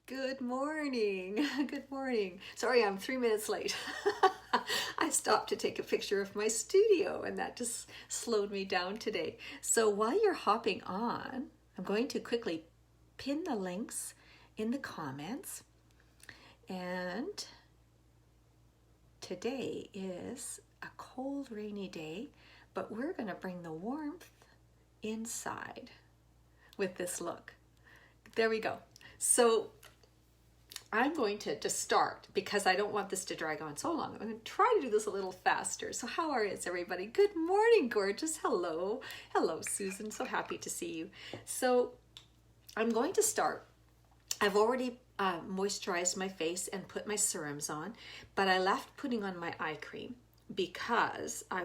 Good morning. Good morning. Sorry, I'm 3 minutes late. I stopped to take a picture of my studio and that just slowed me down today. So while you're hopping on, I'm going to quickly pin the links in the comments. And today is a cold, rainy day, but we're going to bring the warmth inside with this look. There we go. So I'm going to just start because I don't want this to drag on so long. I'm going to try to do this a little faster. So how are you, everybody? Good morning, gorgeous. Hello. Hello, Susan. So happy to see you. So I'm going to start. I've already moisturized my face and put my serums on, but I left putting on my eye cream because I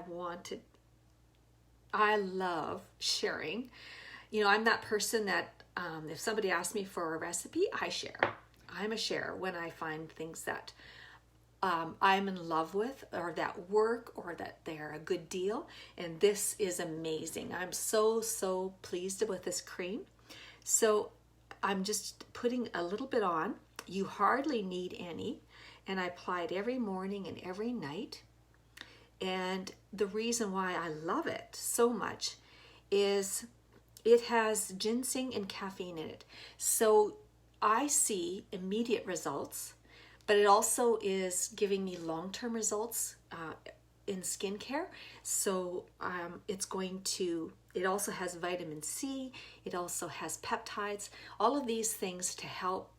love sharing. You know, I'm that person that if somebody asks me for a recipe, I share. I'm a share when I find things that I'm in love with or that work or that they're a good deal. And this is amazing. I'm so pleased with this cream. So I'm just putting a little bit on. You hardly need any. And I apply it every morning and every night. And the reason why I love it so much is it has ginseng and caffeine in it. So I see immediate results, but it also is giving me long-term results in skincare. So it also has vitamin C, it also has peptides, all of these things to help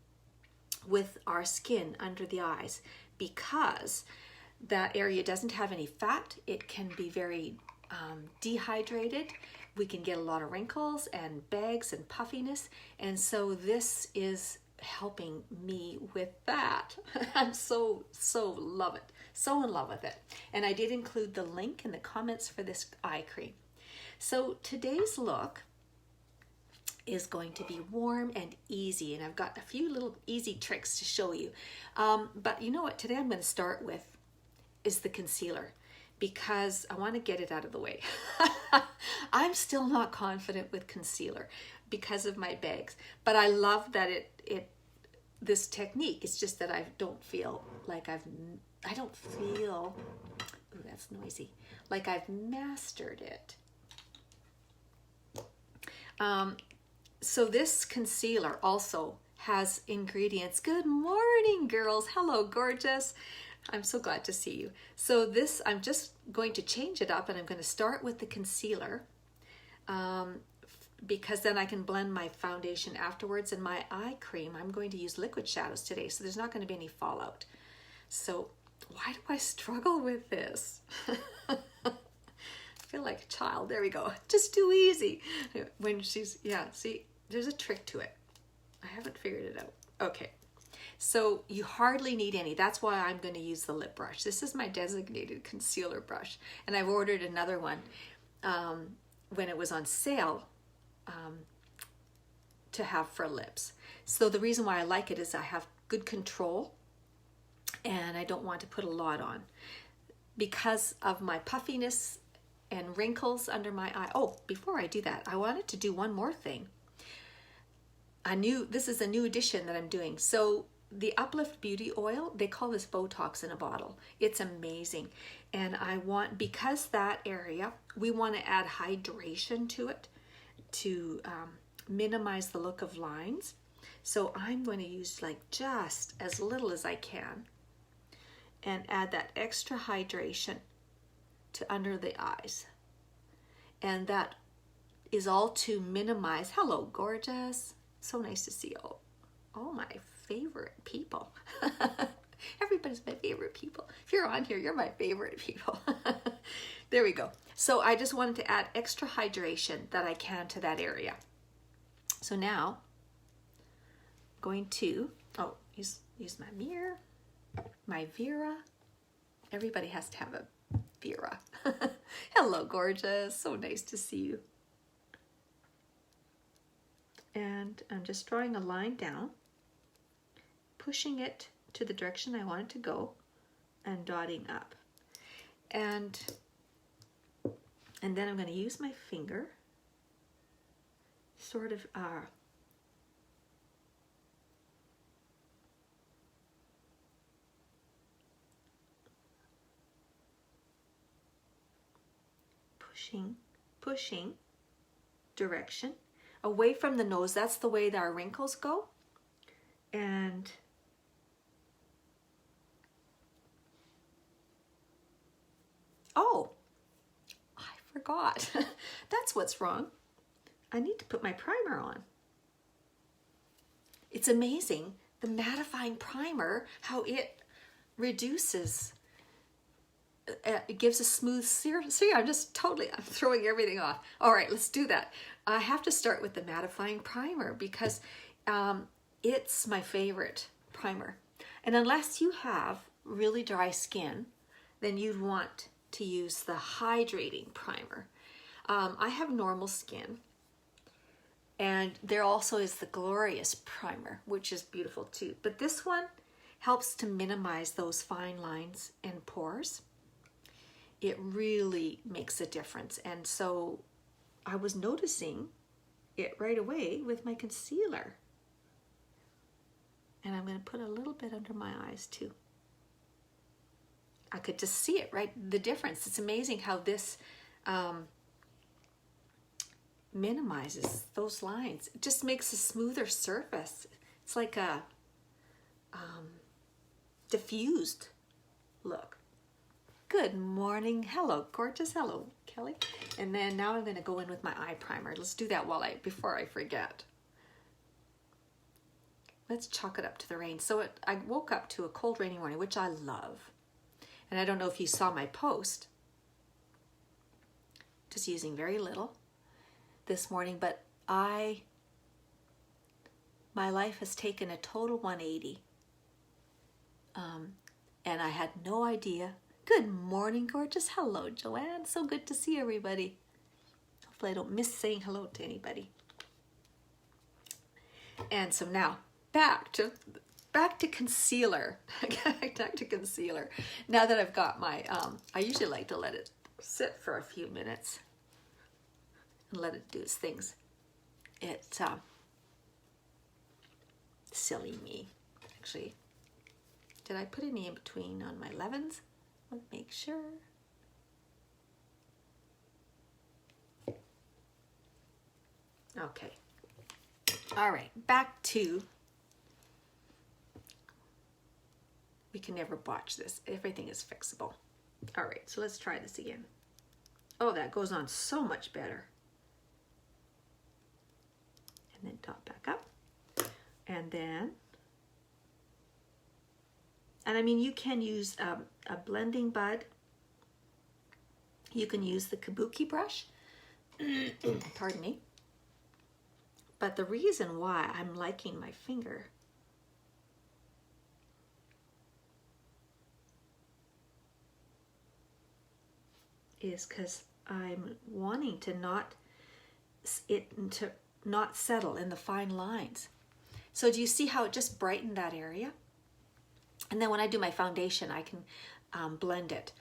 with our skin under the eyes because that area doesn't have any fat. It can be very dehydrated. We can get a lot of wrinkles and bags and puffiness. And so this is helping me with that. I'm so love it. So in love with it. And I did include the link in the comments for this eye cream. So today's look is going to be warm and easy. And I've got a few little easy tricks to show you. But you know what? Today I'm going to start with is the concealer, because I want to get it out of the way. I'm still not confident with concealer because of my bags, but I love that this technique. It's just that I don't feel like ooh, that's noisy, like I've mastered it. So this concealer also has ingredients. Good morning, girls. Hello, gorgeous. I'm so glad to see you. So this, I'm just going to change it up and I'm going to start with the concealer because then I can blend my foundation afterwards. And my eye cream, I'm going to use liquid shadows today, so there's not going to be any fallout. So why do I struggle with this? I feel like a child. There we go. Just too easy. When see, there's a trick to it. I haven't figured it out. Okay. So you hardly need any. That's why I'm going to use the lip brush. This is my designated concealer brush. And I've ordered another one when it was on sale to have for lips. So the reason why I like it is I have good control and I don't want to put a lot on because of my puffiness and wrinkles under my eye. Oh, before I do that, I wanted to do one more thing. This is a new addition that I'm doing. So the Uplift Beauty Oil, they call this Botox in a bottle. It's amazing. And because that area, we want to add hydration to it to minimize the look of lines. So I'm going to use like just as little as I can and add that extra hydration to under the eyes. And that is all to minimize. Hello, gorgeous. So nice to see you all my favorite people. Everybody's my favorite people. If you're on here, you're my favorite people. There we go. So I just wanted to add extra hydration that I can to that area. So now I'm going to use my mirror, my Vera. Everybody has to have a Vera. Hello, gorgeous. So nice to see you. And I'm just drawing a line down, pushing it to the direction I want it to go, and dotting up. And then I'm going to use my finger, sort of pushing direction away from the nose. That's the way that our wrinkles go. And oh, I forgot. That's what's wrong. I need to put my primer on. It's amazing, the mattifying primer, how it reduces, it gives a smooth serum. See, I'm throwing everything off. All right, let's do that. I have to start with the mattifying primer because it's my favorite primer. And unless you have really dry skin, then you'd want to use the hydrating primer. I have normal skin, and there also is the Glorious primer, which is beautiful too. But this one helps to minimize those fine lines and pores. It really makes a difference. And so I was noticing it right away with my concealer. And I'm going to put a little bit under my eyes too. I could just see it, right? The difference. It's amazing how this minimizes those lines. It just makes a smoother surface. It's like a diffused look. Good morning. Hello, gorgeous. Hello, Kelly. And then now I'm going to go in with my eye primer. Let's do that before I forget. Let's chalk it up to the rain. So I woke up to a cold, rainy morning, which I love. And I don't know if you saw my post, just using very little this morning, but my life has taken a total 180. And I had no idea. Good morning, gorgeous. Hello, Joanne. So good to see everybody. Hopefully I don't miss saying hello to anybody. And so now back to concealer. Back to concealer. Now that I've got my, I usually like to let it sit for a few minutes and let it do its things. It's silly me, actually. Did I put any in between on my 11s? Let's make sure. Okay. All right, back to, we can never botch this. Everything is fixable. All right, so let's try this again. Oh, that goes on so much better. And then dot back up. And then, and I mean, you can use a blending bud. You can use the kabuki brush. Pardon me. But the reason why I'm liking my finger is because I'm wanting to not settle in the fine lines. So do you see how it just brightened that area? And then when I do my foundation, I can blend it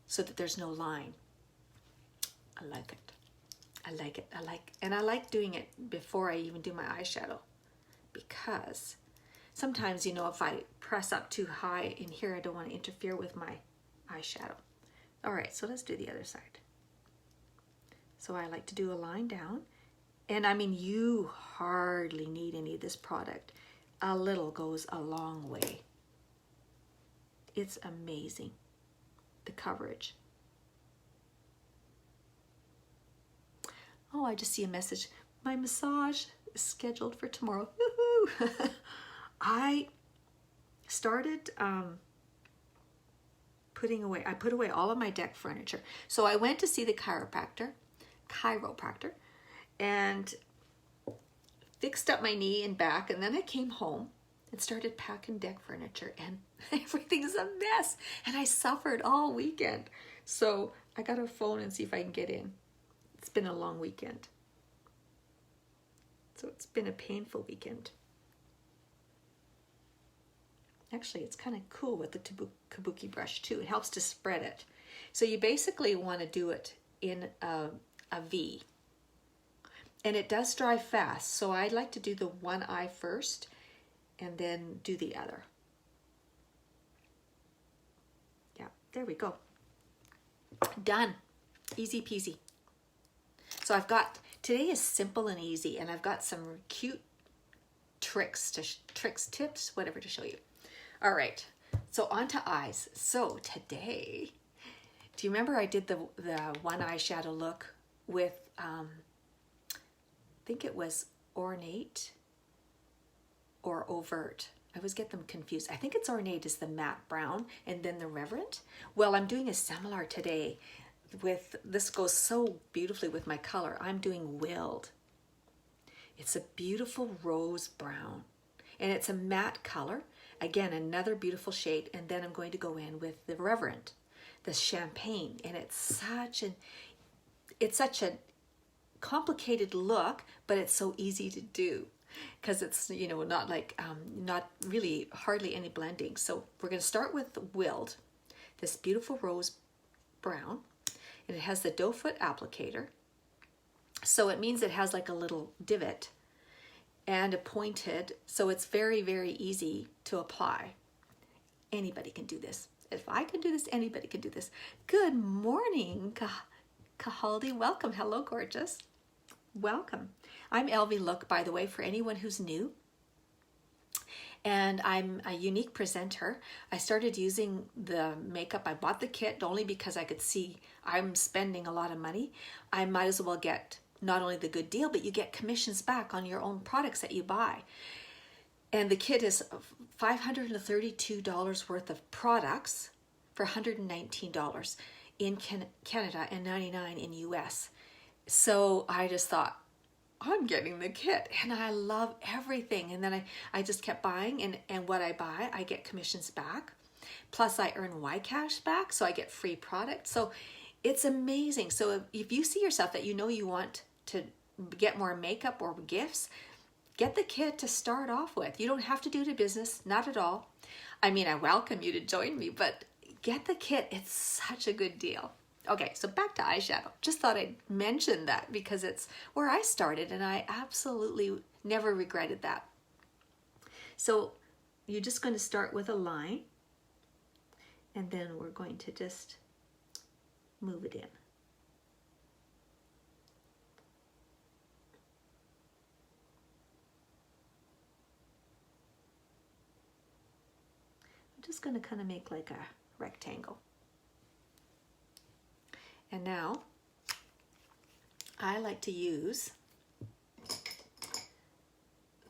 so that there's no line. I like it. I like it. And I like doing it before I even do my eyeshadow, because sometimes, you know, if I press up too high in here, I don't want to interfere with my eyeshadow. All right, so let's do the other side. So I like to do a line down. And I mean, you hardly need any of this product. A little goes a long way. It's amazing, the coverage. Oh, I just see a message. My massage is scheduled for tomorrow. Woohoo! I started I put away all of my deck furniture. So I went to see the chiropractor, and fixed up my knee and back, and then I came home and started packing deck furniture, and everything's a mess, and I suffered all weekend. So I got to phone and see if I can get in. It's been a long weekend. So it's been a painful weekend. Actually, it's kind of cool with the kabuki brush too. It helps to spread it. So you basically want to do it in a V. And it does dry fast. So I like to do the one eye first and then do the other. Yeah, there we go. Done. Easy peasy. So today is simple and easy, and I've got some cute tips, whatever to show you. All right, so on to eyes. So today, do you remember I did the one eyeshadow look with, I think it was Ornate or Overt. I always get them confused. I think it's Ornate is the matte brown, and then the Reverent. Well, I'm doing a similar today with, this goes so beautifully with my color. I'm doing Willed. It's a beautiful rose brown, and it's a matte color. Again, another beautiful shade, and then I'm going to go in with the Reverent, the Champagne, and it's such a complicated look, but it's so easy to do because it's, you know, not like, not really hardly any blending. So we're going to start with Willed, this beautiful rose brown, and it has the doe foot applicator. So it means it has like a little divot and a pointed, so it's very, very easy to apply. Anybody can do this. If I can do this, anybody can do this. Good morning, Kahaldi. Welcome. Hello, gorgeous. Welcome. I'm Elvie Look, by the way, for anyone who's new. And I'm a unique presenter. I started using the makeup. I bought the kit only because I could see I'm spending a lot of money. I might as well get not only the good deal, but you get commissions back on your own products that you buy. And the kit is $532 worth of products for $119 in Canada and $99 in US. So I just thought, I'm getting the kit, and I love everything. And then I just kept buying, and what I buy, I get commissions back. Plus I earn Y-Cash back, so I get free product. So it's amazing. So if you see yourself that you know you want to get more makeup or gifts, get the kit to start off with. You don't have to do it in business, not at all. I mean, I welcome you to join me, but get the kit. It's such a good deal. Okay, so back to eyeshadow. Just thought I'd mention that because it's where I started, and I absolutely never regretted that. So you're just going to start with a line, and then we're going to just move it in. I'm just going to kind of make like a rectangle. And now I like to use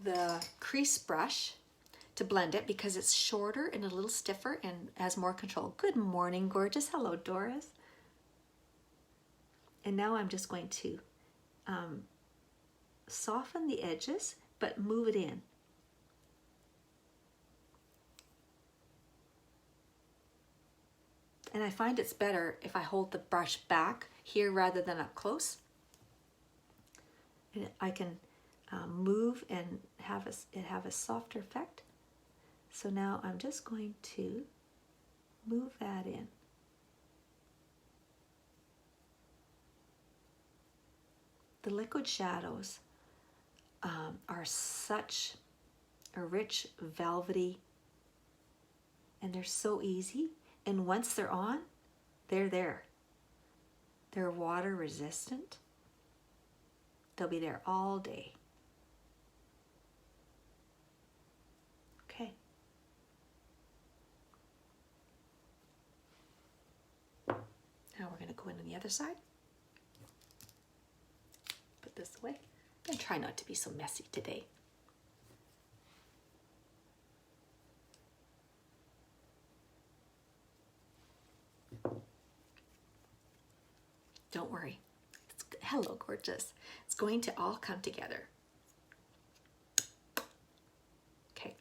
the crease brush to blend it because it's shorter and a little stiffer and has more control. Good morning, gorgeous. Hello, Doris. And now I'm just going to soften the edges, but move it in. And I find it's better if I hold the brush back here rather than up close. And I can move and have a softer effect. So now I'm just going to move that in. The liquid shadows are such a rich, velvety, and they're so easy. And once they're on, they're there. They're water resistant. They'll be there all day. Okay. Now we're going to go in on the other side. Put this away. And try not to be so messy today. Don't worry. Hello, gorgeous. It's going to all come together. Okay.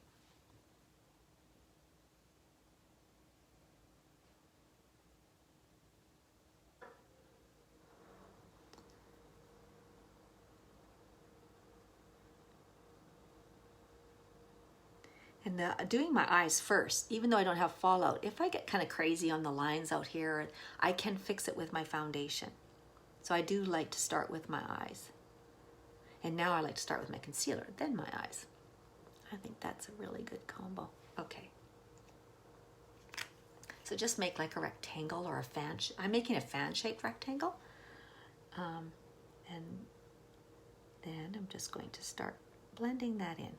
And doing my eyes first, even though I don't have fallout, if I get kind of crazy on the lines out here, I can fix it with my foundation. So I do like to start with my eyes. And now I like to start with my concealer, then my eyes. I think that's a really good combo. Okay. So just make like a rectangle or a fan. I'm making a fan-shaped rectangle. And then I'm just going to start blending that in.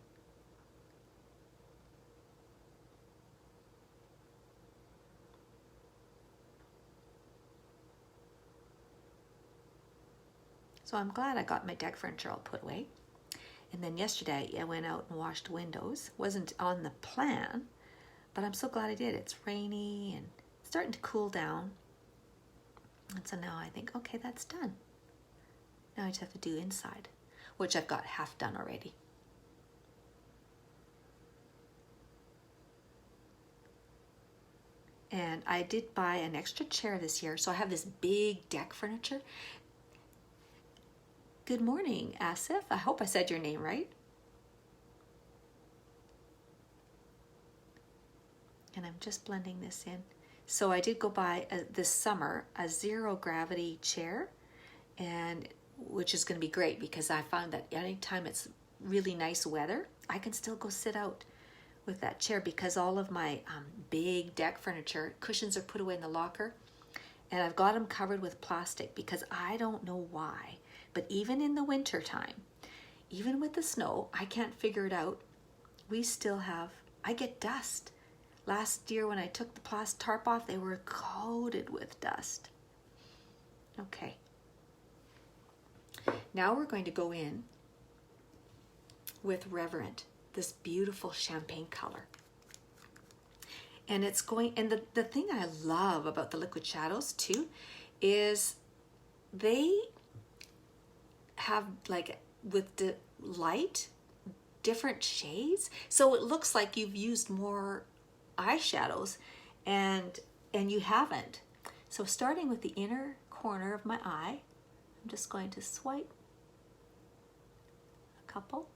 So I'm glad I got my deck furniture all put away. And then yesterday I went out and washed windows. Wasn't on the plan, but I'm so glad I did. It's rainy and it's starting to cool down. And so now I think, okay, that's done. Now I just have to do inside, which I've got half done already. And I did buy an extra chair this year, so I have this big deck furniture. Good morning, Asif. I hope I said your name right. And I'm just blending this in. So I did go buy this summer a zero gravity chair, and which is going to be great because I found that anytime it's really nice weather, I can still go sit out with that chair because all of my big deck furniture cushions are put away in the locker, and I've got them covered with plastic because I don't know why, but even in the winter time, even with the snow, I can't figure it out. We still have, I get dust. Last year when I took the plastic tarp off, they were coated with dust. Okay. Now we're going to go in with Reverent, this beautiful champagne color. And it's going, and the thing I love about the liquid shadows too is they have, like, with the light, different shades. So it looks like you've used more eyeshadows and you haven't. So starting with the inner corner of my eye, I'm just going to swipe a couple.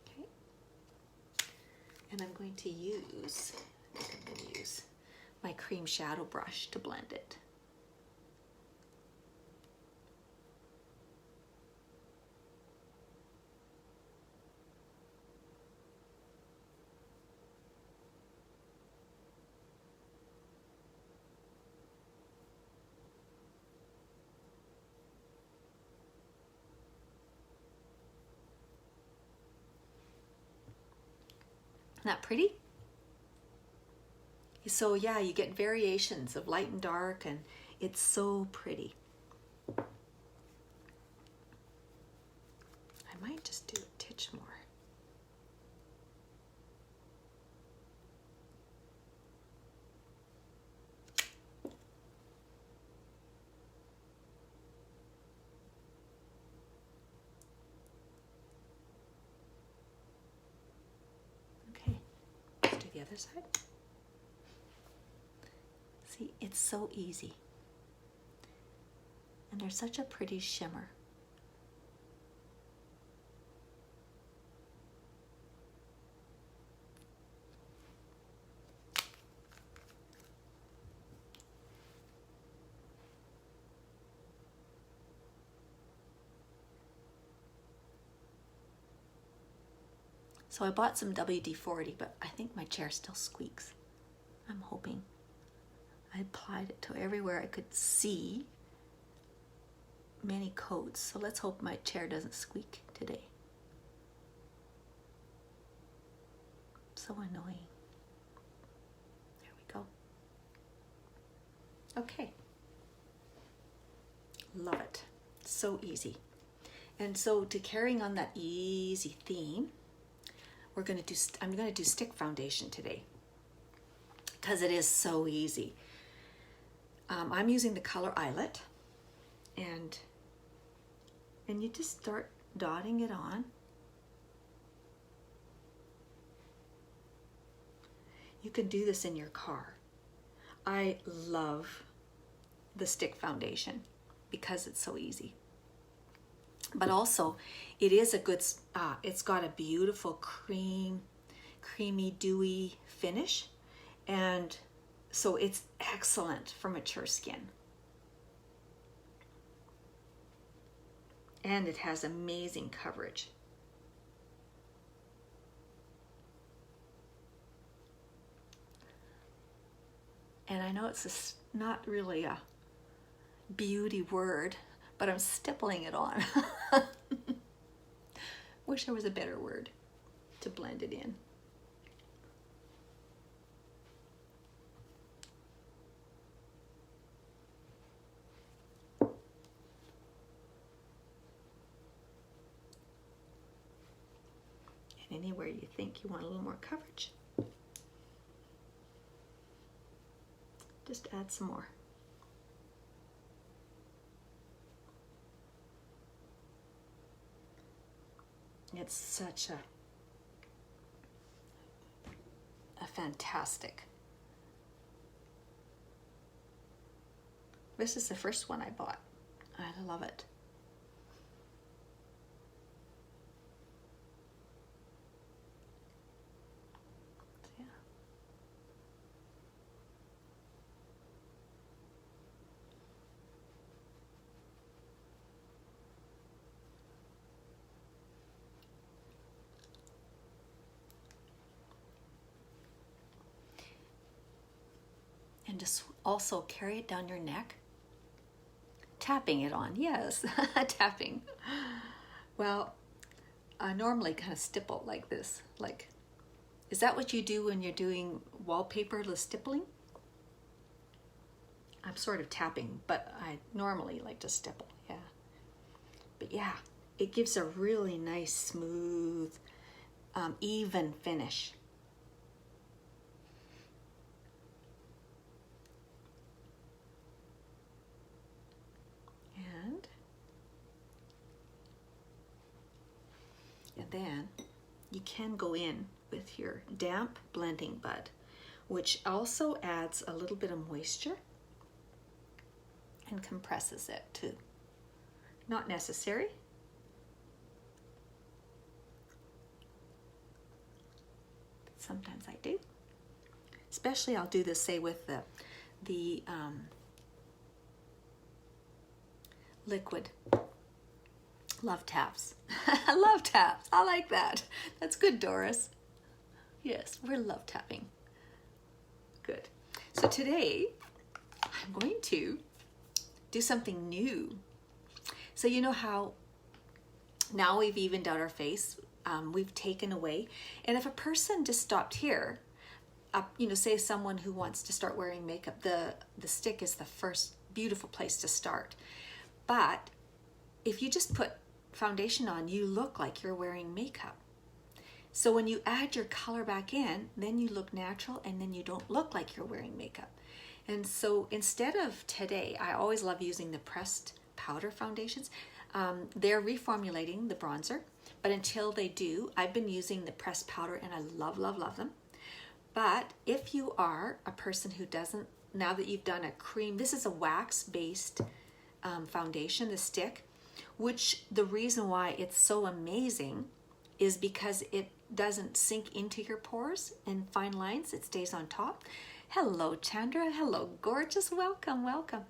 Okay. And I'm going to use my cream shadow brush to blend it. Isn't that pretty? So yeah, you get variations of light and dark, and it's so pretty. I might just do a titch more. Okay, let's do the other side. See, it's so easy. And there's such a pretty shimmer. So I bought some WD-40, but I think my chair still squeaks. I'm hoping. I applied it to everywhere I could see many coats. So let's hope my chair doesn't squeak today. So annoying. There we go. Okay. Love it. So easy. And so to carrying on that easy theme, I'm going to do stick foundation today because it is so easy. I'm using the color Eyelet, and you just start dotting it on. You can do this in your car. I love the stick foundation because it's so easy. But also, it is a good, it's got a beautiful creamy, dewy finish. And so it's excellent for mature skin. And it has amazing coverage. And I know it's not really a beauty word, but I'm stippling it on. Wish there was a better word to blend it in. And anywhere you think you want a little more coverage, just add some more. It's such a fantastic. This is the first one I bought. I love it. Yeah. And just also carry it down your neck. Tapping it on, yes, tapping. Well, I normally kind of stipple like this. Like, is that what you do when you're doing wallpaper, the stippling? I'm sort of tapping, but I normally like to stipple, yeah. But yeah, it gives a really nice, smooth, even finish. And then you can go in with your damp blending bud, which also adds a little bit of moisture and compresses it too. Not necessary. But sometimes I do. Especially I'll do this, say, with the liquid love taps. Love taps. I like that. That's good, Doris. Yes, we're love tapping. Good. So today I'm going to do something new. So you know how now we've evened out our face, we've taken away, and if a person just stopped here, you know, say someone who wants to start wearing makeup, the stick is the first beautiful place to start. But if you just put foundation on, you look like you're wearing makeup. So when you add your color back in, then you look natural and then you don't look like you're wearing makeup. And so instead of today, I always love using the pressed powder foundations. They're reformulating the bronzer, but until they do, I've been using the pressed powder and I love, love, love them. But if you are a person who doesn't, now that you've done a cream, this is a wax-based foundation, the stick, which the reason why it's so amazing is because it doesn't sink into your pores and fine lines. It stays on top. Hello, Chandra. Hello, gorgeous. Welcome, welcome.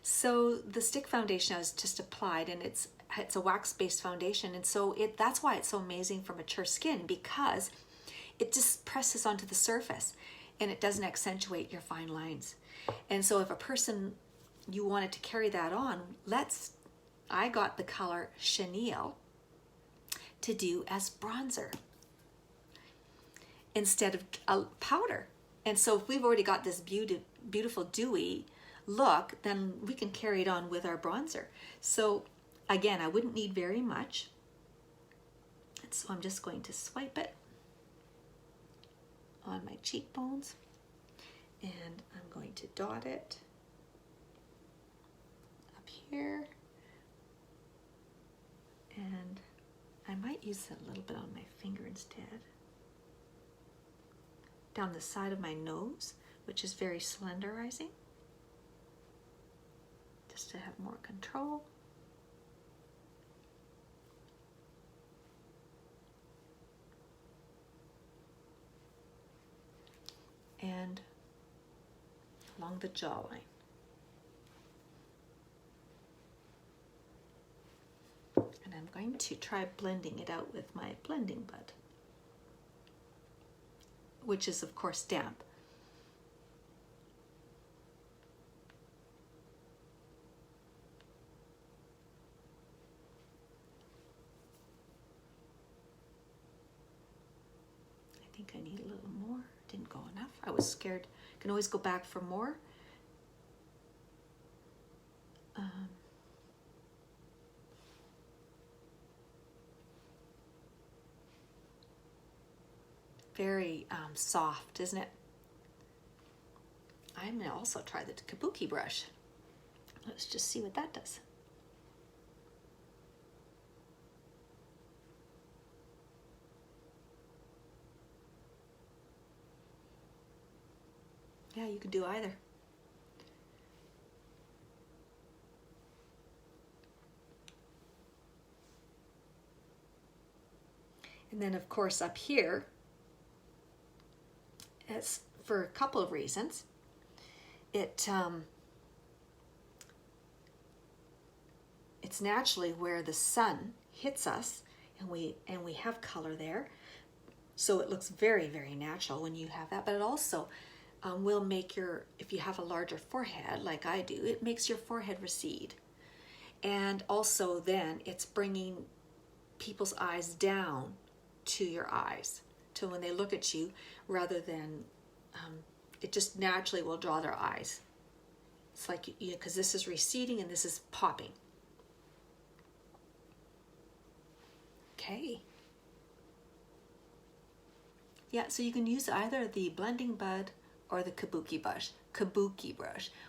So the stick foundation I was just applied, and it's a wax-based foundation, and so that's why it's so amazing for mature skin, because it just presses onto the surface and it doesn't accentuate your fine lines. And so if a person, you wanted to carry that on, I got the color Chenille to do as bronzer instead of a powder. And so if we've already got this beautiful dewy look, then we can carry it on with our bronzer. So again, I wouldn't need very much. And so I'm just going to swipe it on my cheekbones, and I'm going to dot it up here. And I might use a little bit on my finger instead. Down the side of my nose, which is very slenderizing, just to have more control. And along the jawline. And I'm going to try blending it out with my blending bud, which is of course damp. think I need a little more. Didn't go enough. I was scared. Can always go back for more. Very soft, isn't it? I'm going to also try the kabuki brush. Let's just see what that does. Yeah, you could do either. And then, of course, up here, it's for a couple of reasons. It's naturally where the sun hits us, and we have color there, so it looks very, very natural when you have that. But it also will make if you have a larger forehead like I do, it makes your forehead recede. And also then it's bringing people's eyes down to your eyes, to when they look at you, rather than it just naturally will draw their eyes. It's like, because this is receding and this is popping. Okay. Yeah, so you can use either the blending bud or the kabuki brush,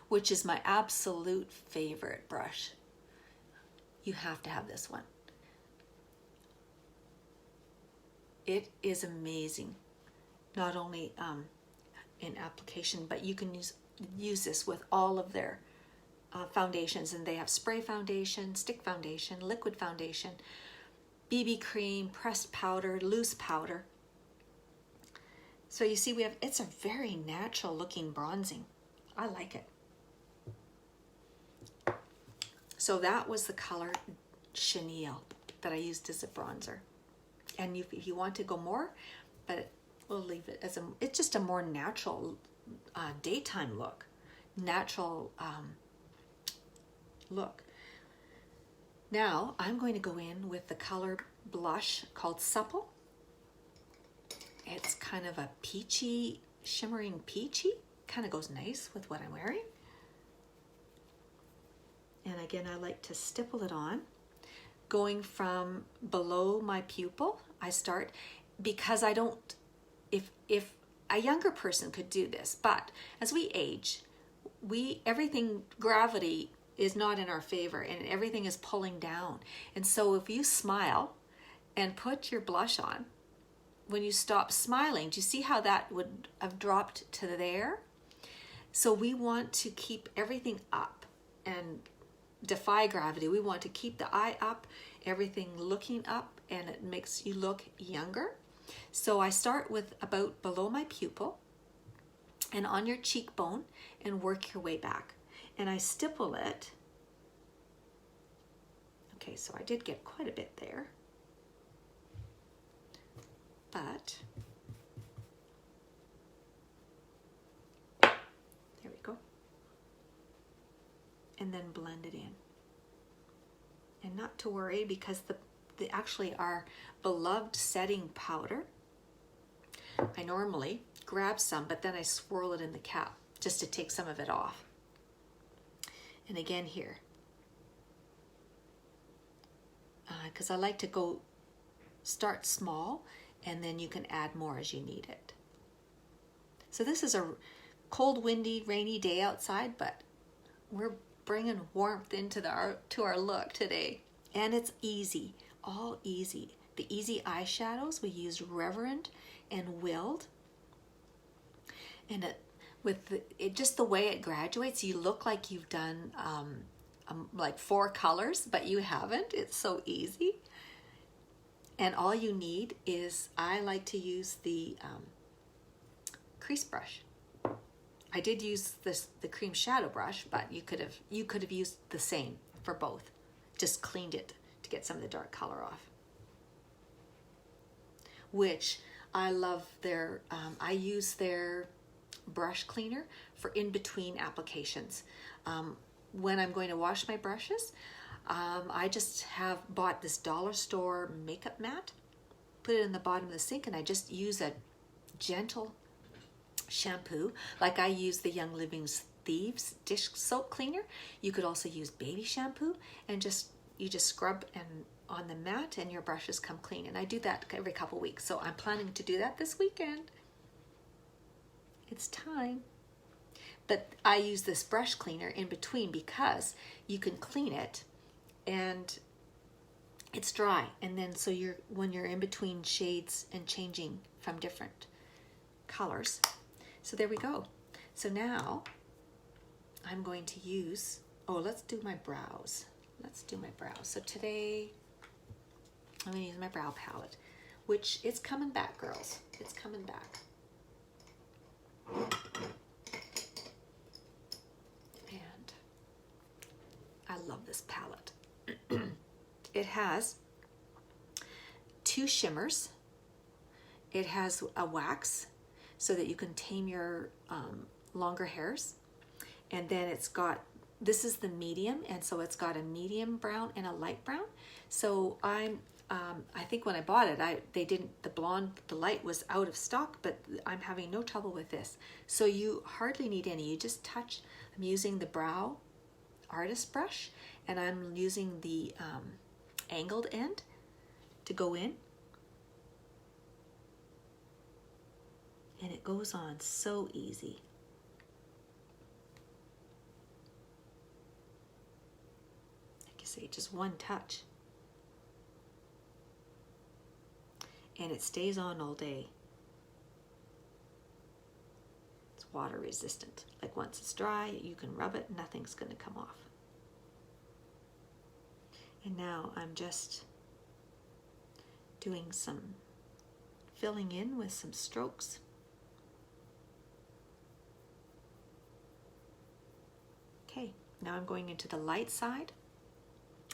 which is my absolute favorite brush. You have to have this one. It is amazing, not only in application, but you can use this with all of their foundations, and they have spray foundation, stick foundation, liquid foundation, BB cream, pressed powder, loose powder. So you see, it's a very natural looking bronzing. I like it. So that was the color Chenille that I used as a bronzer. And if you want to go more, but we'll leave it as it's just a more natural daytime look, natural look. Now I'm going to go in with the color blush called Supple. It's kind of a peachy, shimmering peachy, kind of goes nice with what I'm wearing. And again, I like to stipple it on. Going from below my pupil, I start, because I don't, if a younger person could do this, but as we age, gravity is not in our favor, and everything is pulling down. And so if you smile and put your blush on, when you stop smiling, do you see how that would have dropped to there? So we want to keep everything up and defy gravity. We want to keep the eye up, everything looking up, and it makes you look younger. So I start with about below my pupil and on your cheekbone and work your way back. And I stipple it. Okay, so I did get quite a bit there. But there we go. And then blend it in. And not to worry, because the actually our beloved setting powder, I normally grab some, but then I swirl it in the cap just to take some of it off. And again here, because I like to start small, and then you can add more as you need it. So this is a cold, windy, rainy day outside, but we're bringing warmth into to our look today. And it's easy, all easy. The easy eyeshadows, we use Reverend and Willed. And just the way it graduates, you look like you've done like 4 colors, but you haven't. It's so easy. And all you need is, I like to use the crease brush. I did use the cream shadow brush, but you could have used the same for both. Just cleaned it to get some of the dark color off. Which I love I use their brush cleaner for in between applications. When I'm going to wash my brushes, I just have bought this dollar store makeup mat, put it in the bottom of the sink, and I just use a gentle shampoo. Like I use the Young Living's Thieves dish soap cleaner. You could also use baby shampoo, and you just scrub and on the mat and your brushes come clean. And I do that every couple weeks. So I'm planning to do that this weekend. It's time. But I use this brush cleaner in between because you can clean it and it's dry. And then so when you're in between shades and changing from different colors. So there we go. So now I'm going to use, let's do my brows. So today I'm going to use my brow palette, which it's coming back, girls. It's coming back. And I love this palette. It has 2 shimmers. It has a wax so that you can tame your longer hairs. And then it's got, this is the medium, and so it's got a medium brown and a light brown. So I think when I bought it, the light was out of stock, but I'm having no trouble with this. So you hardly need any. You just touch. I'm using the brow artist brush, and I'm using the angled end to go in. And it goes on so easy. Like you say, just one touch. And it stays on all day. It's water resistant. Like once it's dry, you can rub it, nothing's going to come off. And now I'm just doing some filling in with some strokes. Okay, now I'm going into the light side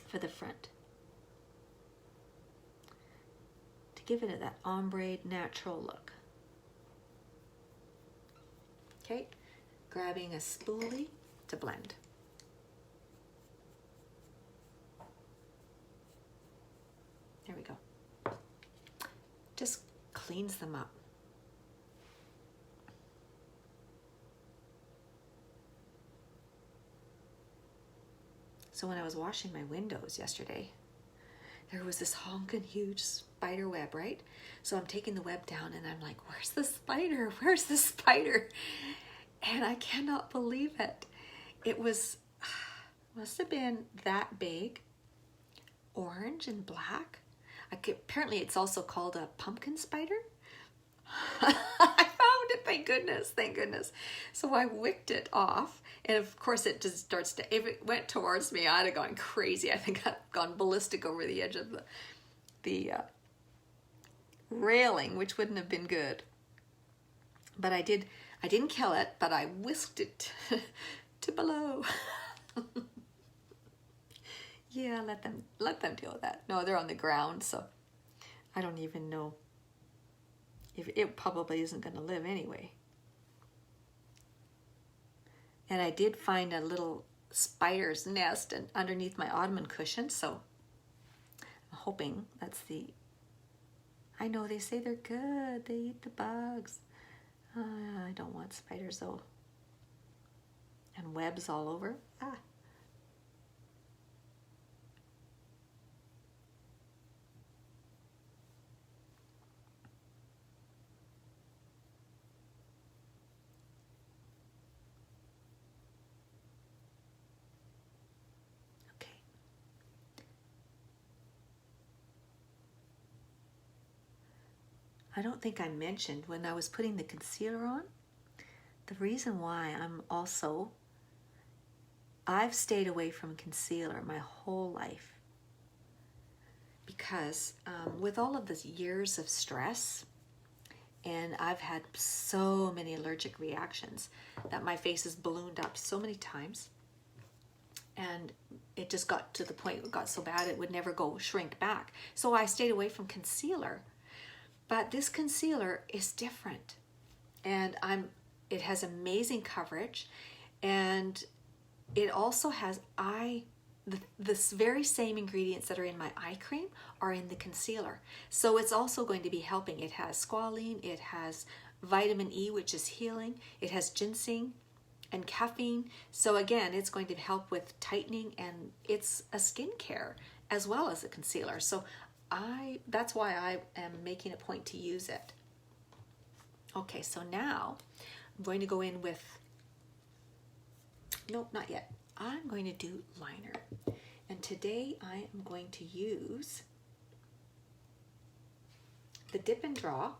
for the front. Give it that ombre natural look. Okay, grabbing a spoolie to blend. There we go. Just cleans them up. So when I was washing my windows yesterday, there was this honking huge spider web, right? So I'm taking the web down and I'm like, where's the spider? Where's the spider? And I cannot believe it. It was, must have been that big, orange and black. Apparently it's also called a pumpkin spider. I found it, thank goodness, thank goodness. So I wicked it off, and of course it just starts to, if it went towards me, I'd have gone crazy. I think I'd gone ballistic over the edge of the railing, which wouldn't have been good. But I didn't kill it, but I whisked it to below. Yeah, let them deal with that. No, they're on the ground, so I don't even know if it probably isn't going to live anyway. And I did find a little spider's nest underneath my ottoman cushion, so I'm hoping that's the... I know they say they're good. They eat the bugs. I don't want spiders though. And webs all over. I don't think I mentioned when I was putting the concealer on, the reason why I've stayed away from concealer my whole life because with all of the years of stress, and I've had so many allergic reactions that my face has ballooned up so many times, and it just got to the point it got so bad it would never shrink back. So I stayed away from concealer. But this concealer is different, and it has amazing coverage, and it also has the very same ingredients that are in my eye cream are in the concealer. So it's also going to be helping. It has squalene, it has vitamin E, which is healing. It has ginseng and caffeine. So again, it's going to help with tightening, and it's a skincare as well as a concealer. So that's why I am making a point to use it. Okay, so now I'm going to go in with, nope, not yet. I'm going to do liner. And today I am going to use the Dip and Draw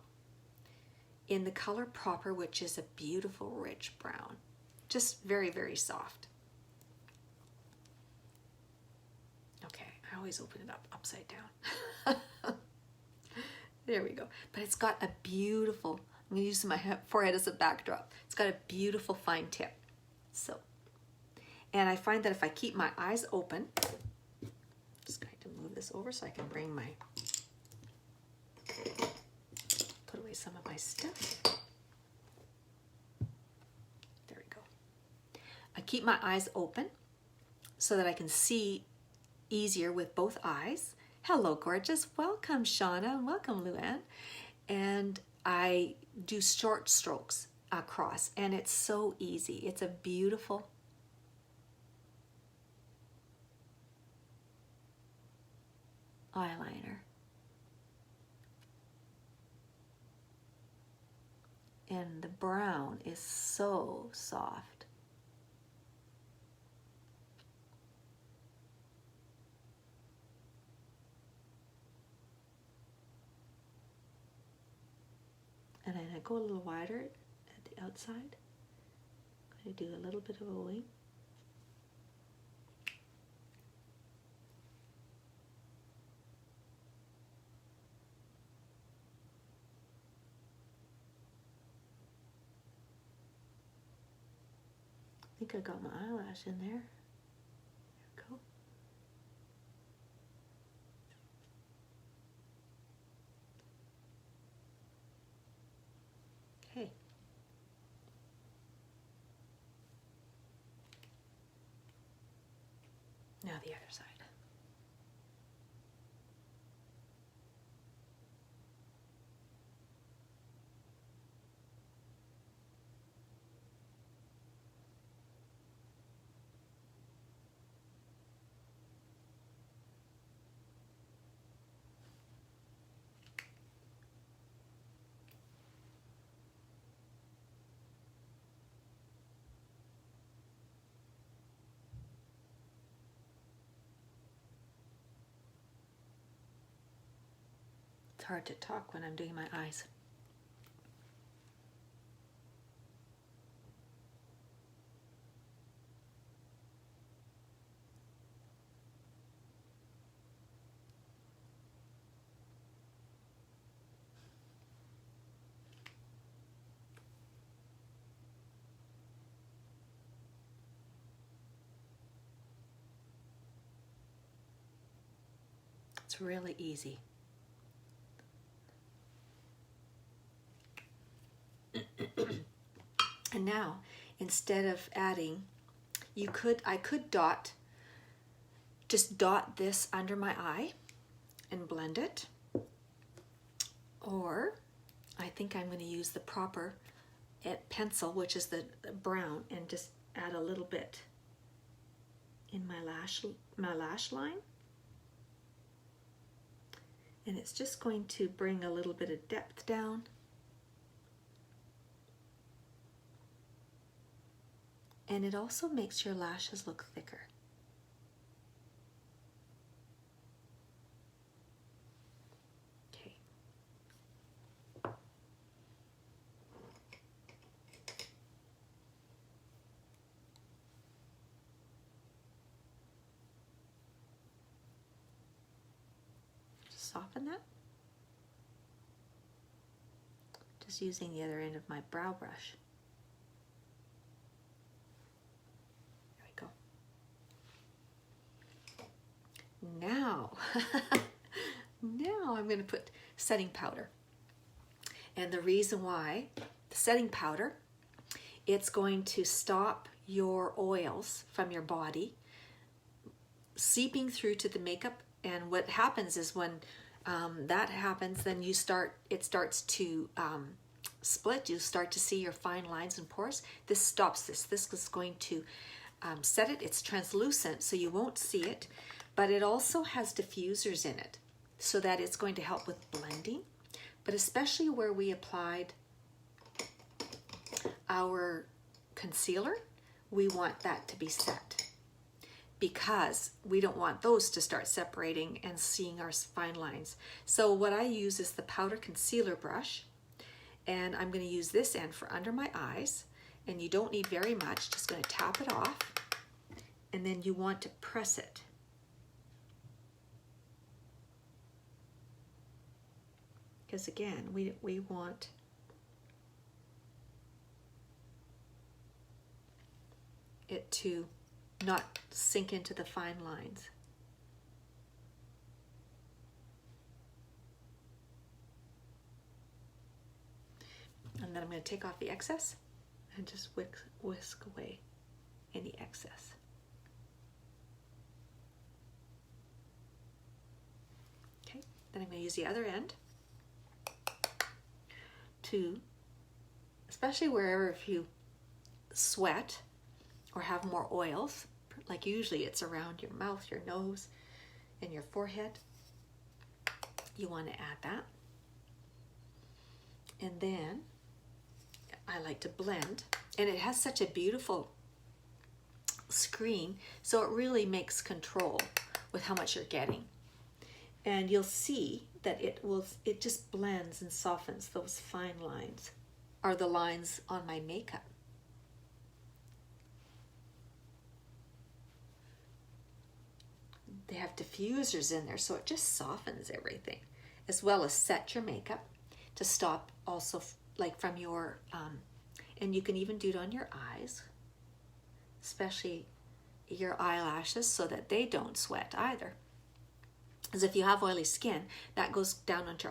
in the color Proper, which is a beautiful rich brown. Just very, very soft. Okay, I always open it up upside down. There we go. But it's got a beautiful, I'm going to use my forehead as a backdrop. It's got a beautiful fine tip. So, and I find that if I keep my eyes open, I'm just going to move this over so I can bring my, put away some of my stuff. There we go. I keep my eyes open so that I can see easier with both eyes. Hello, gorgeous. Welcome, Shauna, and welcome, Luann. And I do short strokes across, and it's so easy. It's a beautiful eyeliner. And the brown is so soft. And then I go a little wider at the outside. I'm going to do a little bit of a wing. I think I got my eyelash in there. There we go. Okay. Now the other side. It's hard to talk when I'm doing my eyes. It's really easy. And now, instead of adding, I could just dot this under my eye and blend it. Or I think I'm going to use the Proper pencil, which is the brown, and just add a little bit in my lash line. And it's just going to bring a little bit of depth down. And it also makes your lashes look thicker. Okay. Just soften that. Just using the other end of my brow brush. Now, now I'm going to put setting powder. And the reason why, the setting powder, it's going to stop your oils from your body seeping through to the makeup. And what happens is when that happens, then it starts to split, you start to see your fine lines and pores. This stops this. This is going to set it. It's translucent, so you won't see it, but it also has diffusers in it, so that it's going to help with blending, but especially where we applied our concealer, we want that to be set, because we don't want those to start separating and seeing our fine lines. So what I use is the powder concealer brush, and I'm going to use this end for under my eyes, and you don't need very much, just going to tap it off, and then you want to press it. Because again, we want it to not sink into the fine lines. And then I'm going to take off the excess and just whisk away any excess. Okay, then I'm going to use the other end to, especially wherever if you sweat or have more oils, like usually it's around your mouth, your nose, and your forehead, you want to add that. And then I like to blend, and it has such a beautiful screen, so it really makes control with how much you're getting. And you'll see that it just blends and softens those fine lines, or the lines on my makeup. They have diffusers in there, so it just softens everything, as well as set your makeup to stop also like from your, and you can even do it on your eyes, especially your eyelashes, so that they don't sweat either. Because if you have oily skin, that goes down onto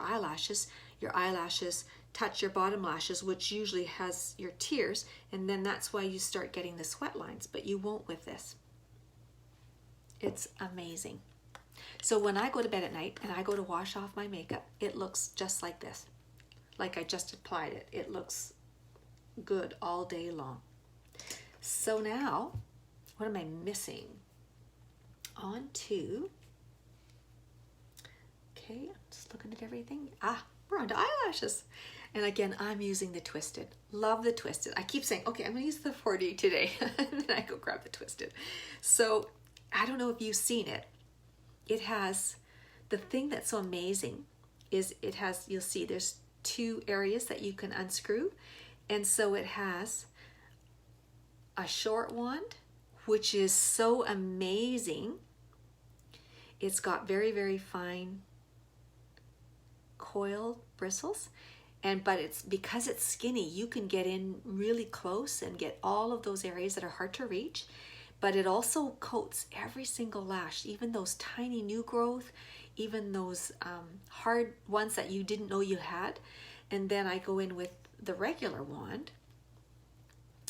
your eyelashes touch your bottom lashes, which usually has your tears, and then that's why you start getting the sweat lines, but you won't with this. It's amazing. So when I go to bed at night and I go to wash off my makeup, it looks just like this. Like I just applied it. It looks good all day long. So now, what am I missing? On to, okay, I'm just looking at everything. We're on to eyelashes. And again, I'm using the Twisted. Love the Twisted. I keep saying, okay, I'm gonna use the 4D today. And then I go grab the Twisted. So I don't know if you've seen it. It has, the thing that's so amazing is it has, you'll see there's 2 areas that you can unscrew. And so it has a short wand, which is so amazing. It's got very, very fine coiled bristles. But it's because it's skinny, you can get in really close and get all of those areas that are hard to reach. But it also coats every single lash, even those tiny new growth, even those hard ones that you didn't know you had. And then I go in with the regular wand,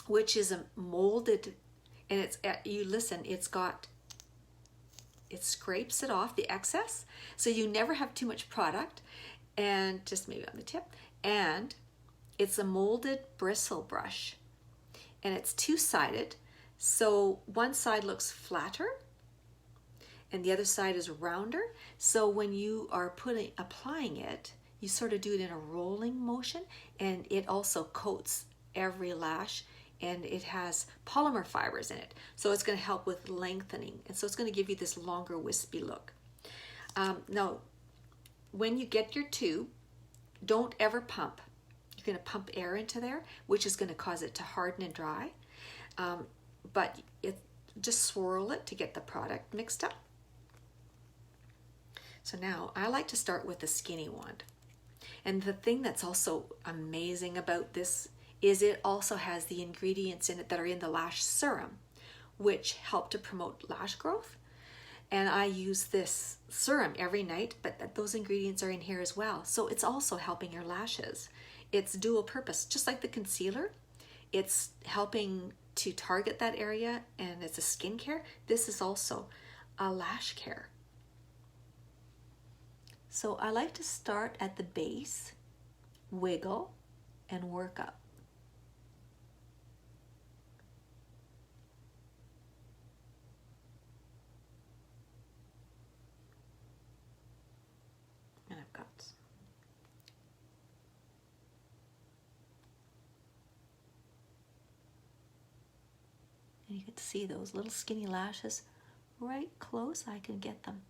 which is a molded, and it's, you listen, it scrapes it off, the excess, so you never have too much product, and just maybe on the tip. And it's a molded bristle brush, and it's 2-sided. So one side looks flatter and the other side is rounder. So when you are applying it, you sort of do it in a rolling motion, and it also coats every lash, and it has polymer fibers in it. So it's going to help with lengthening. And so it's going to give you this longer wispy look. Now, when you get your tube, don't ever pump. You're going to pump air into there, which is going to cause it to harden and dry. But just swirl it to get the product mixed up. So now I like to start with the skinny wand. And the thing that's also amazing about this is it also has the ingredients in it that are in the lash serum, which help to promote lash growth. And I use this serum every night, but those ingredients are in here as well. So it's also helping your lashes. It's dual purpose, just like the concealer. It's helping to target that area, and it's a skincare. This is also a lash care. So I like to start at the base, wiggle, and work up. And I've got and you can see those little skinny lashes right close. I can get them.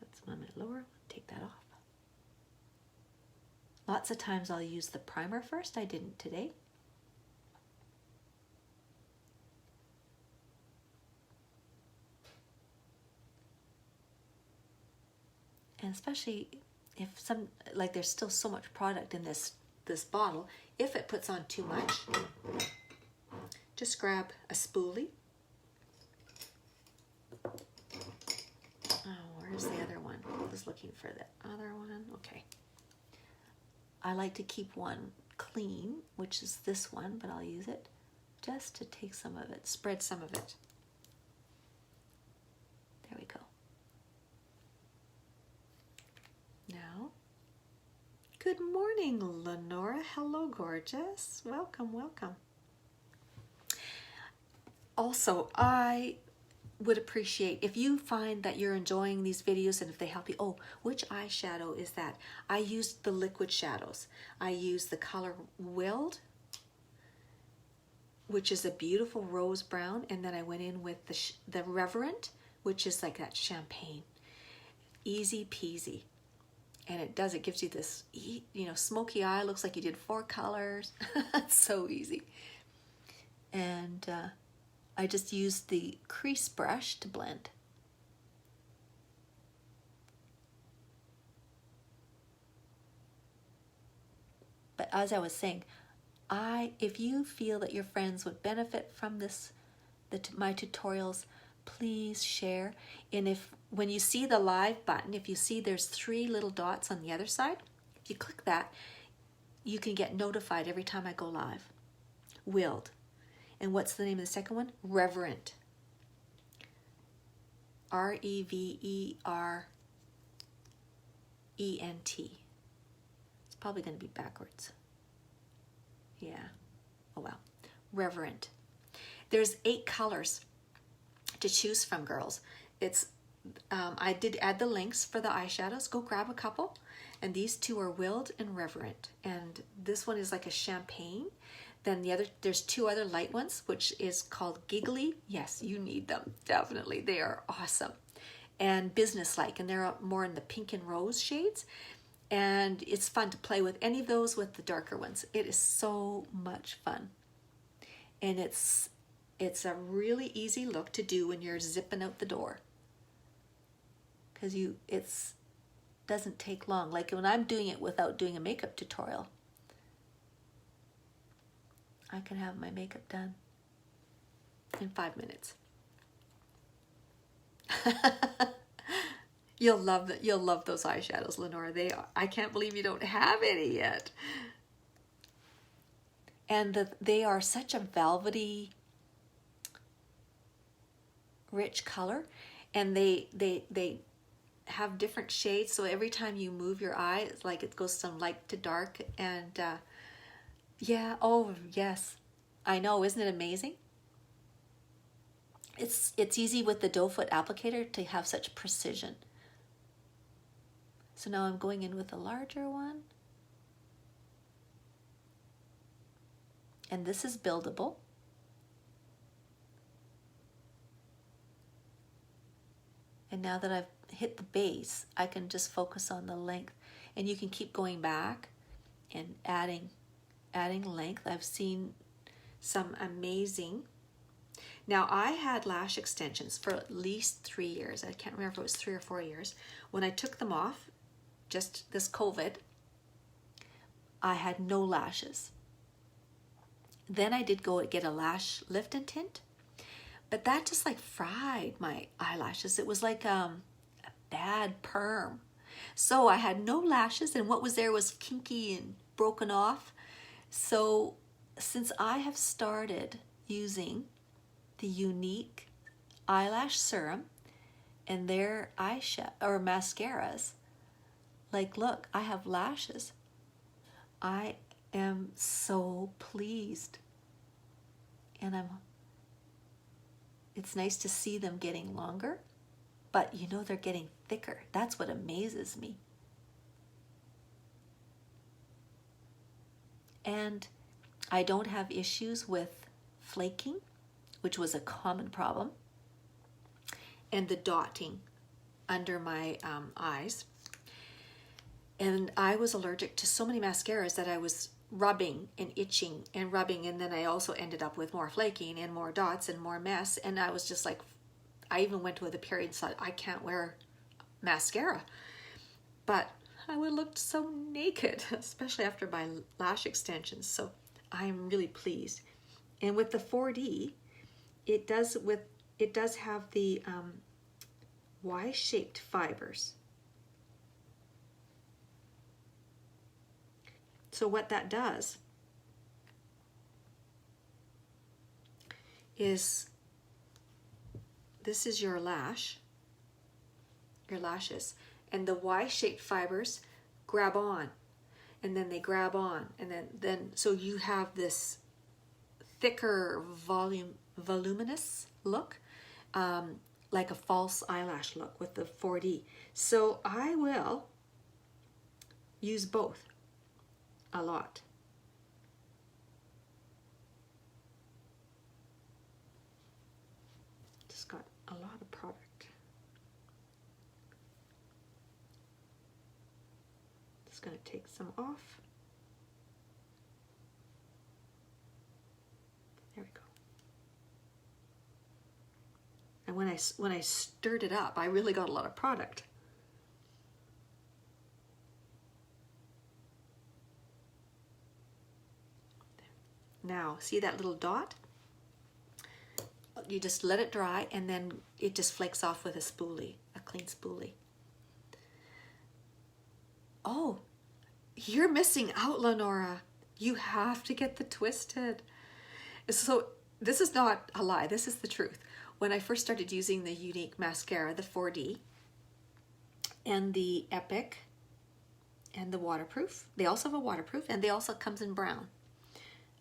That's a minute lower. Take that off. Lots of times I'll use the primer first. I didn't today. And especially if like there's still so much product in this bottle, if it puts on too much, just grab a spoolie. Oh, where's the other one? I was looking for the other one. Okay. I like to keep one clean, which is this one, but I'll use it just to take some of it, spread some of it. There we go. Now, good morning, Lenora. Hello, gorgeous. Welcome, welcome. Also, I would appreciate if you find that you're enjoying these videos and if they help you. Oh, which eyeshadow is that? I used the liquid shadows. I used the color Wild, which is a beautiful rose brown, and then I went in with the Reverent, which is like that champagne. Easy peasy. And it gives you this, smoky eye. Looks like you did 4 colors. It's so easy. And I just used the crease brush to blend. But as I was saying, if you feel that your friends would benefit from my tutorials, please share. And when you see the live button, if you see there's 3 little dots on the other side, if you click that, you can get notified every time I go live. Wild. And what's the name of the second one? Reverent. Reverent. It's probably going to be backwards. Yeah. Oh well. Reverent. There's 8 colors to choose from, girls. I did add the links for the eyeshadows. Go grab a couple. And these 2 are Wild and Reverent. And this one is like a champagne. Then there's 2 other light ones, which is called Giggly. Yes, you need them, definitely. They are awesome. And Businesslike, and they're more in the pink and rose shades. And it's fun to play with any of those with the darker ones. It is so much fun. And it's a really easy look to do when you're zipping out the door. Because it doesn't take long. Like when I'm doing it without doing a makeup tutorial, I can have my makeup done in 5 minutes. You'll love those eyeshadows, Lenora. I can't believe you don't have any yet. And they are such a velvety, rich color, and they have different shades. So every time you move your eye, it's like it goes from light to dark, and yeah, oh yes, I know, isn't it amazing? It's easy with the doe foot applicator to have such precision. So now I'm going in with a larger one. And this is buildable. And now that I've hit the base, I can just focus on the length. And you can keep going back and adding length. I've seen some amazing. Now, I had lash extensions for at least 3 years. I can't remember if it was 3 or 4 years. When I took them off, just this COVID, I had no lashes. Then I did go get a lash lift and tint, but that just like fried my eyelashes. It was like a bad perm. So I had no lashes, and what was there was kinky and broken off. So since I have started using the Unique eyelash serum and their eyeshadow or mascaras, like, look, I have lashes. I am so pleased. And it's nice to see them getting longer, but you know, they're getting thicker. That's what amazes me. And I don't have issues with flaking, which was a common problem, and the dotting under my eyes. And I was allergic to so many mascaras that I was rubbing and itching and rubbing, and then I also ended up with more flaking and more dots and more mess. And I was just like, I even went with a period and thought, I can't wear mascara. But I would look so naked, especially after my lash extensions. So I'm really pleased. And with the 4D, it does have the Y-shaped fibers. So what that does is, this is your lashes, and the Y-shaped fibers grab on, and then they grab on, and then so you have this thicker voluminous look, like a false eyelash look with the 4D. So I will use both a lot. Just got a lot of product. Just going to take some off. There we go. And when I stirred it up, I really got a lot of product. Now, see that little dot? You just let it dry, and then it just flakes off with a spoolie, a clean spoolie. Oh, you're missing out, Lenora. You have to get the twisted. So this is not a lie, this is the truth. When I first started using the Unique mascara, the 4D, and the Epic, and the waterproof, they also have a waterproof, and they also comes in brown.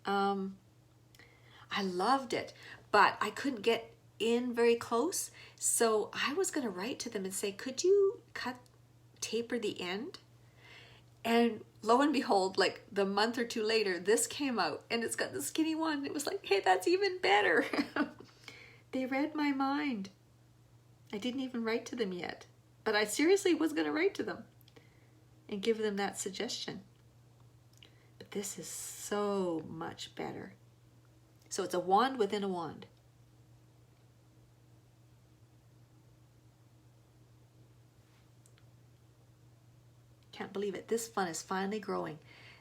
I loved it, but I couldn't get in very close. So I was going to write to them and say, could you taper the end? And lo and behold, like the month or two later, this came out, and it's got the skinny one. It was like, hey, that's even better. They read my mind. I didn't even write to them yet, but I seriously was going to write to them and give them that suggestion. But this is so much better. So it's a wand within a wand. Can't believe it. This one is finally growing.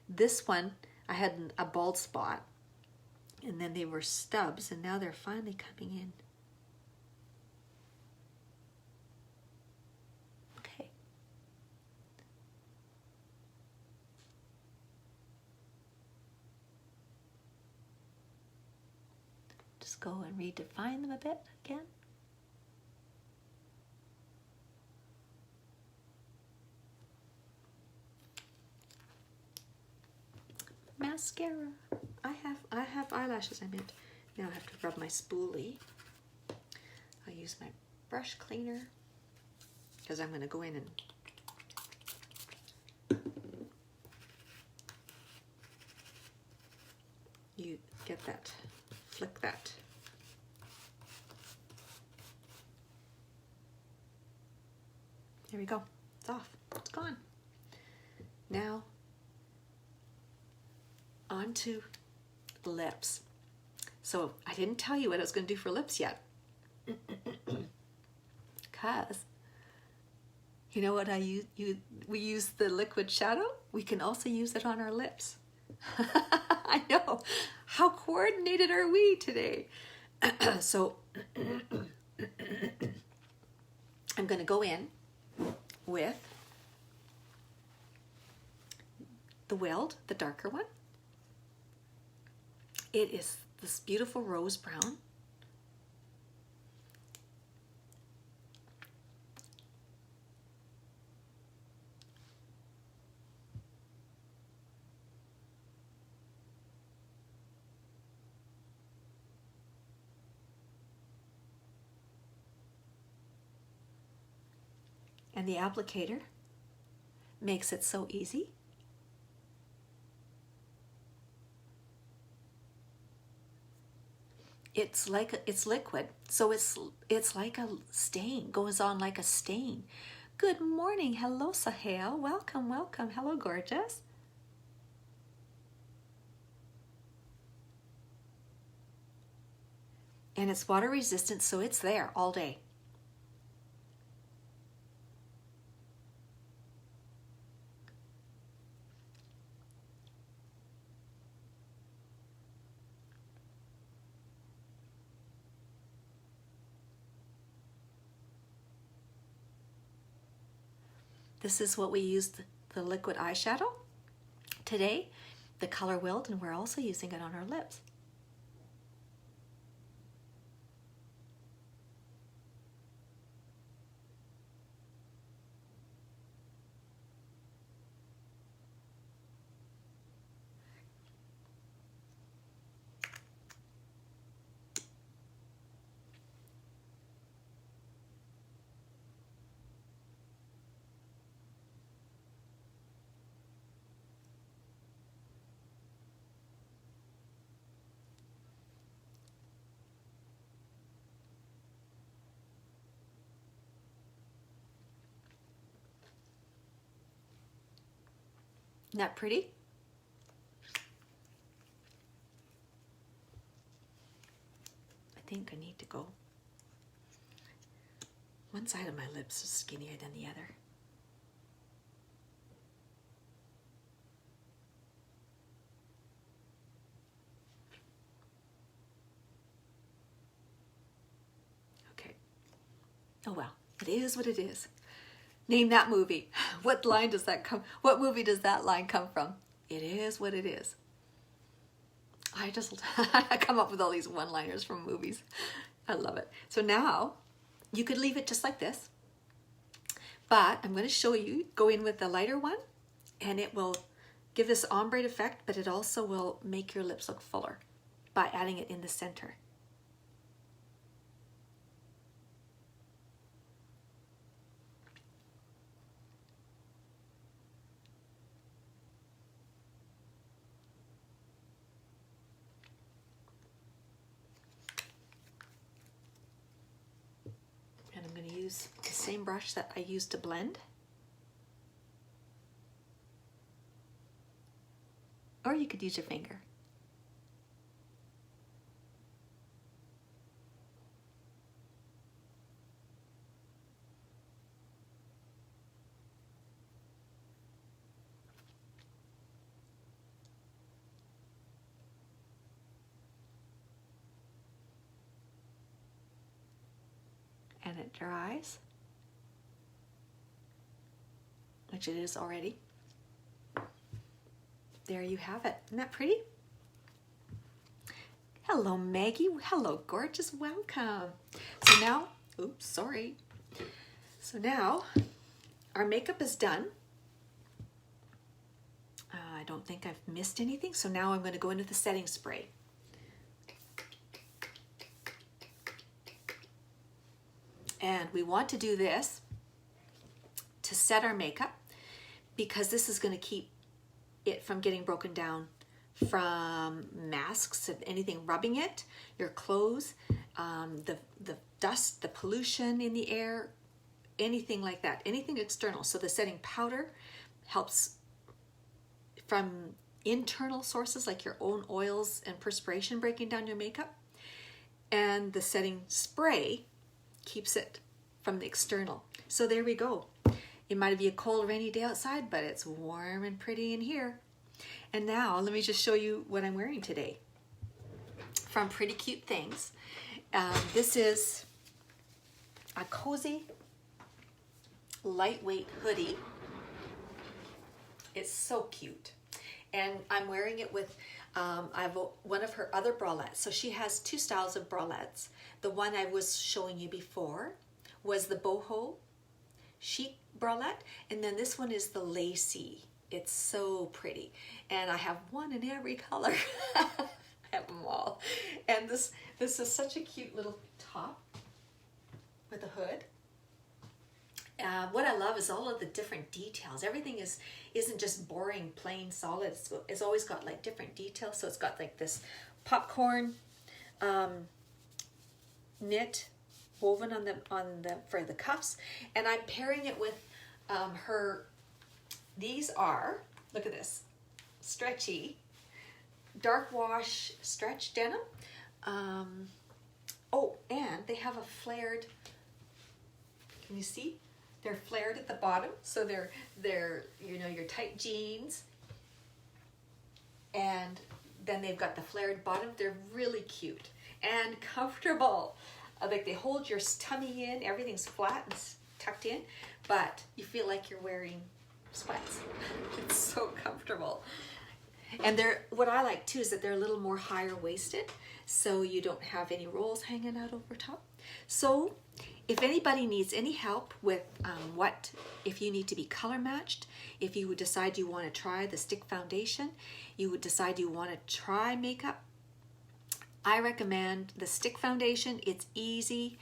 This one, I had a bald spot, and then they were stubs, and now they're finally coming in. Okay. Just go and redefine them a bit again. Mascara. I have eyelashes, I meant. Now I have to rub my spoolie. I'll use my brush cleaner because I'm going to go in and you get that, flick that. There we go. It's off. It's gone. Now onto the lips. So I didn't tell you what I was going to do for lips yet. Because you know what we use the liquid shadow. We can also use it on our lips. I know. How coordinated are we today? So I'm going to go in with the Weld, the darker one. It is this beautiful rose brown. And the applicator makes it so easy. It's liquid, so it's like a stain, goes on like a stain. Good morning, hello Sahel, welcome, welcome, hello gorgeous. And it's water resistant, so it's there all day. This is what we used the liquid eyeshadow today, the color Wild, and we're also using it on our lips. Isn't that pretty? I think I need to go. One side of my lips is skinnier than the other. Okay. Oh well, it is what it is. Name that movie. What line does that come? What movie does that line come from? It is what it is. I just I come up with all these one-liners from movies. I love it. So now you could leave it just like this, but I'm going to show you. Go in with the lighter one, and it will give this ombre effect, but it also will make your lips look fuller by adding it in the center. Use the same brush that I used to blend. Or you could use your finger. And it dries, which it is already. There you have it. Isn't that pretty? Hello, Maggie. Hello, gorgeous. Welcome. So now, oops, sorry. So now our makeup is done. I don't think I've missed anything. So now I'm going to go into the setting spray. And we want to do this to set our makeup because this is going to keep it from getting broken down from masks, of anything rubbing it, your clothes, the dust, the pollution in the air, anything like that, anything external. So the setting powder helps from internal sources like your own oils and perspiration breaking down your makeup. And the setting spray keeps it from the external. So there we go. It might be a cold, rainy day outside, but it's warm and pretty in here. And now let me just show you what I'm wearing today from Pretty Cute Things. This is a cozy, lightweight hoodie. It's so cute. And I'm wearing it with I have one of her other bralettes. So she has two styles of bralettes. The one I was showing you before was the boho chic bralette, and then this one is the lacy. It's so pretty, and I have one in every color. I have them all. And this is such a cute little top with a hood. What I love is all of the different details. Everything isn't just boring, plain, solid. It's always got like different details. So it's got like this popcorn knit woven on the for the cuffs, and I'm pairing it with her. These are, look at this, stretchy, dark wash stretch denim. Oh, and they have a flared. Can you see? They're flared at the bottom, so they're you know, your tight jeans, and then they've got the flared bottom. They're really cute and comfortable. Like they hold your tummy in. Everything's flat and tucked in, but you feel like you're wearing sweats. It's so comfortable. And what I like too is that they're a little more higher waisted, so you don't have any rolls hanging out over top. So if anybody needs any help with if you need to be color matched, if you would decide you want to try the stick foundation, you would decide you want to try makeup, I recommend the stick foundation. It's easy.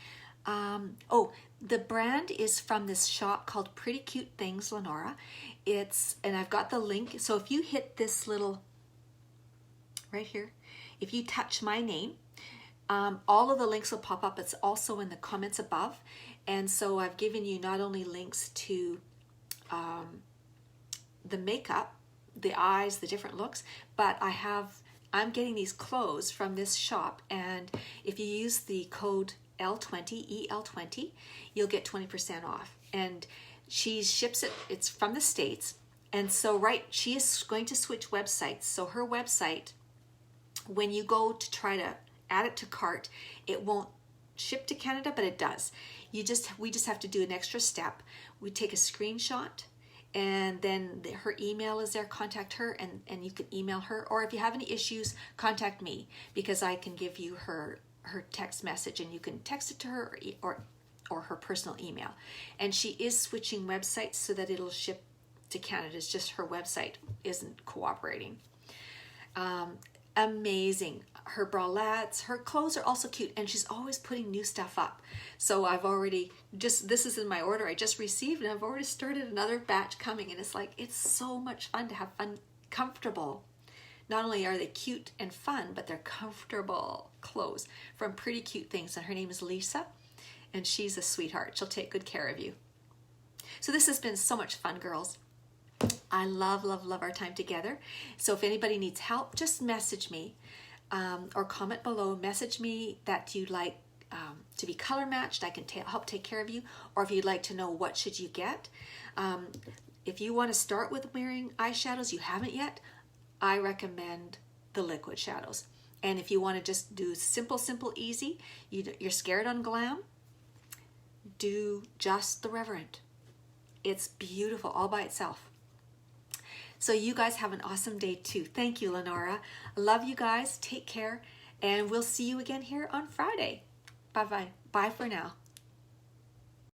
The brand is from this shop called Pretty Cute Things, Lenora. And I've got the link. So if you hit this little, right here, if you touch my name, all of the links will pop up. It's also in the comments above. And so I've given you not only links to the makeup, the eyes, the different looks, but I'm getting these clothes from this shop, and if you use the code L20, EL20, you'll get 20% off. And she ships it, it's from the States, and so she is going to switch websites. So her website, when you go to try to add it to cart, it won't ship to Canada, but it does. We just have to do an extra step. We take a screenshot, and then her email is there. Contact her, and you can email her, or if you have any issues, contact me, because I can give you her text message, and you can text it to her or her personal email. And she is switching websites so that it'll ship to Canada. It's just her website isn't cooperating. Amazing. Her bralettes, her clothes are also cute, and she's always putting new stuff up. So I've already this is in my order I just received, and I've already started another batch coming, and it's so much fun to have fun, comfortable. Not only are they cute and fun, but they're comfortable clothes from Pretty Cute Things. And her name is Lisa, and she's a sweetheart. She'll take good care of you. So this has been so much fun, girls. I love, love, love our time together. So if anybody needs help, just message me or comment below. Message me that you'd like to be color matched. I can help take care of you. Or if you'd like to know what should you get. If you want to start with wearing eyeshadows, you haven't yet, I recommend the liquid shadows. And if you want to just do simple, easy, you're scared on glam, do just the Reverend. It's beautiful all by itself. So you guys have an awesome day too. Thank you, Lenora. Love you guys. Take care. And we'll see you again here on Friday. Bye-bye. Bye for now.